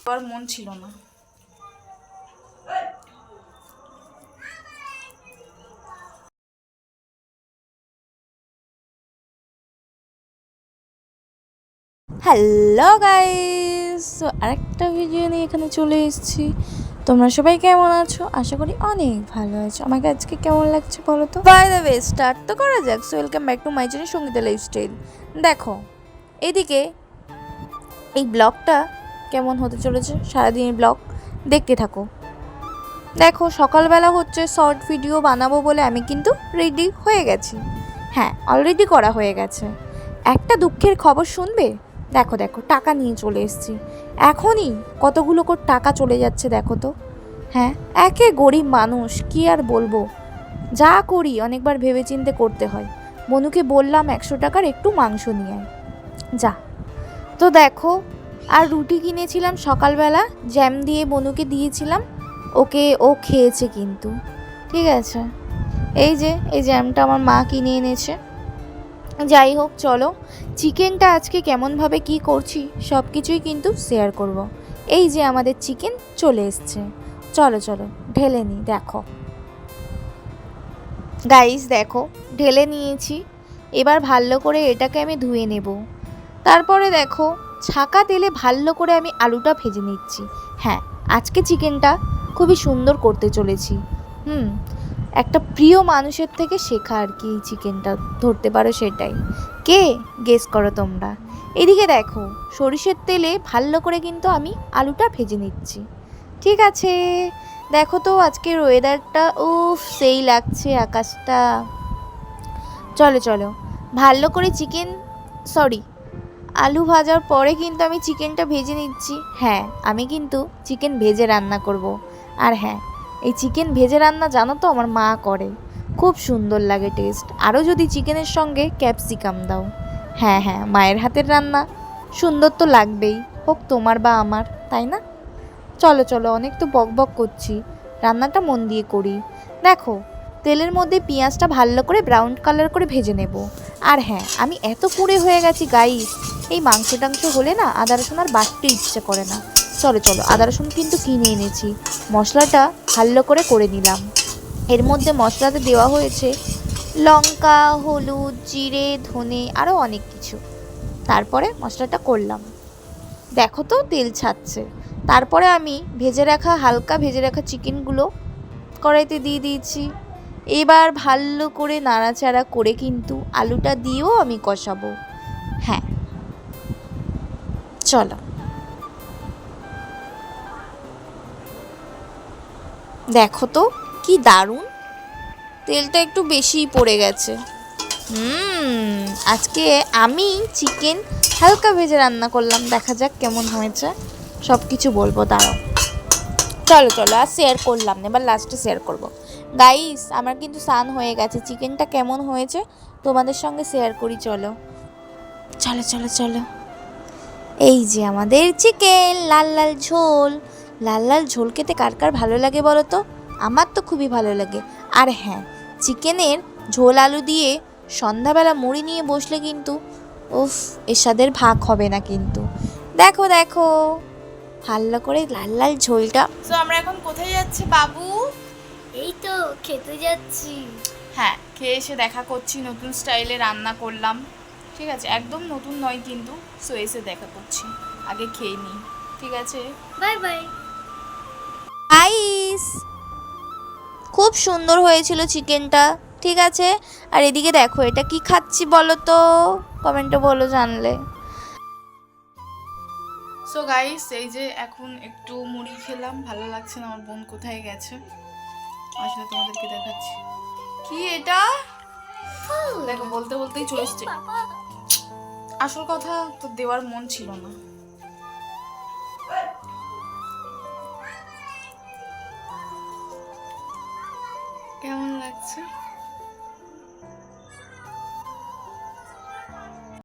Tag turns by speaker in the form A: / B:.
A: আর মন ছিল না। হ্যালো গাইস, তো আরেকটা ভিডিও নিয়ে এখানে চলে এসেছি। তোমরা সবাই কেমন আছো? আশা করি অনেক ভালো আছো। আমাকে আজকে কেমন লাগছে বলো তো? বাই দ্য ওয়ে, স্টার্ট তো করা যাক। So welcome back to my channel Sangeeta lifestyle. দেখো এইদিকে এই ব্লগটা কেমন হতে চলেছে, সারাদিনের ব্লগ দেখতে থাকো। দেখো সকালবেলা হচ্ছে, শর্ট ভিডিও বানাবো বলে আমি কিন্তু রেডি হয়ে গেছি। হ্যাঁ, অলরেডি করা হয়ে গেছে। একটা দুঃখের খবর শুনবে? দেখো দেখো, টাকা নিয়ে চলে এসেছি। এখনই কতগুলো করে টাকা চলে যাচ্ছে দেখো তো। হ্যাঁ, একে গরিব মানুষ, কি আর বলবো। যা করি অনেকবার ভেবেচিন্তে করতে হয়। বনুকে বললাম 100 টাকার একটু মাংস নিয়ে আয়, যা। তো দেখো, আর রুটি কিনেছিলাম সকালবেলা, জ্যাম দিয়ে বনুকে দিয়েছিলাম, ও খেয়েছে কিন্তু। ঠিক আছে, এই যে এই জ্যামটা আমার মা কিনে এনেছে। যাই হোক, চলো চিকেনটা আজকে কেমনভাবে কি করছি সব কিছুই কিন্তু শেয়ার করব। এই যে আমাদের চিকেন চলে এসছে, চলো চলো ঢেলে নিই। দেখো গাইস, দেখো ঢেলে নিয়েছি। এবার ভালো করে এটাকে আমি ধুয়ে নেব। তারপরে দেখো ছাকা তেলে ভালো করে আমি আলুটা ভেজে নিচ্ছি। হ্যাঁ, আজকে চিকেনটা খুবই সুন্দর করতে চলেছি। একটা প্রিয় মানুষের থেকে শেখা আর কি, এই চিকেনটা ধরতে পারো সেটাই। কে গেস করো তোমরা? এদিকে দেখো সরিষার তেলে ভালো করে কিন্তু আমি আলুটা ভেজে নিচ্ছি। ঠিক আছে, দেখো তো আজকের ওয়েদারটা সেই লাগছে আকাশটা। চলো চলো ভালো করে আলু ভাজার পরে কিন্তু আমি চিকেনটা ভেজে নিচ্ছি। হ্যাঁ, আমি কিন্তু চিকেন ভেজে রান্না করব। আর হ্যাঁ, এই চিকেন ভেজে রান্না জানো তো আমার মা করে, খুব সুন্দর লাগে টেস্ট। আরও যদি চিকেনের সঙ্গে ক্যাপসিকাম দাও। হ্যাঁ হ্যাঁ, মায়ের হাতের রান্না সুন্দর তো লাগবেই, হোক তোমার বা আমার, তাই না? চলো চলো, অনেক তো বক বক করছি, রান্নাটা মন দিয়ে করি। দেখো তেলের মধ্যে পেঁয়াজটা ভালো করে ব্রাউন কালার করে ভেজে নেব। আর হ্যাঁ, আমি এত পুড়ে হয়ে গেছি গাইস, এই মাংস টাংস হলে না আদা রসুন আর বাটতে ইচ্ছে করে না। চলো চলো, আদা রসুন কিন্তু কিনে এনেছি। মশলাটা ভালো করে নিলাম। এর মধ্যে মশলাতে দেওয়া হয়েছে লঙ্কা, হলুদ, জিরে, ধনে, আরও অনেক কিছু। তারপরে মশলাটা করলাম, দেখো তো তেল ছাড়ছে। তারপরে আমি হালকা ভেজে রাখা চিকেনগুলো কড়াইতে দিয়ে দিয়েছি। এবার ভালো করে নাড়াচাড়া করে কিন্তু আলুটা দিয়েও আমি কষাবো। হ্যাঁ চলো, দেখো তো কি দারুণ, তেলটা একটু বেশিই পড়ে গেছে। আজকে আমি চিকেন হালকা ভেজে রান্না করলাম, দেখা যাক কেমন হয়েছে। সব কিছু বলবো, দাঁড়াও। চলো চলো, আর শেয়ার করলাম না, এবার লাস্টে শেয়ার করব। গাইস, আমার কিন্তু স্নান হয়ে গেছে। চিকেনটা কেমন হয়েছে তোমাদের সঙ্গে শেয়ার করি, চলো চলো চলো চলো। এই যে আমাদের চিকেন, লাল লাল ঝোল। লাল লাল ঝোল খেতে কার কার ভালো লাগে বলো তো? আমার তো খুবই ভালো লাগে। আর হ্যাঁ, চিকেনের ঝোল আলু দিয়ে সন্ধ্যাবেলা মুড়ি নিয়ে বসলে কিন্তু উফ, এর স্বাদের ভাগ হবে না কিন্তু। দেখো দেখো ভালো করে লাল লাল ঝোলটা। তো আমরা এখন কোথায় যাচ্ছি বাবু?
B: এই তো খেতে যাচ্ছি।
A: হ্যাঁ, খেয়ে এসে দেখা করছি, নতুন স্টাইলে রান্না করলাম। ঠিক আছে, একদম নতুন নয় কিন্তু। সো এসে দেখা করছি, আগে খেয়ে নিই। ঠিক আছে,
B: বাই বাই।
A: আইস, খুব সুন্দর হয়েছিল চিকেনটা। ঠিক আছে, আর এদিকে দেখো এটা কি খাচ্ছি বলো তো, কমেন্টে বলো জানলে। সো গাইস, এই যে এখন একটু মুড়ি খেলাম, ভালো লাগছে না। আমার বোন কোথায় গেছে, আসলে তোমাদেরকে দেখাচ্ছি। কি এটা দেখো, বলতে বলতেই চলে এসছে। আসল কথা তো দেওয়ার মন ছিল না। কেমন লাগছে?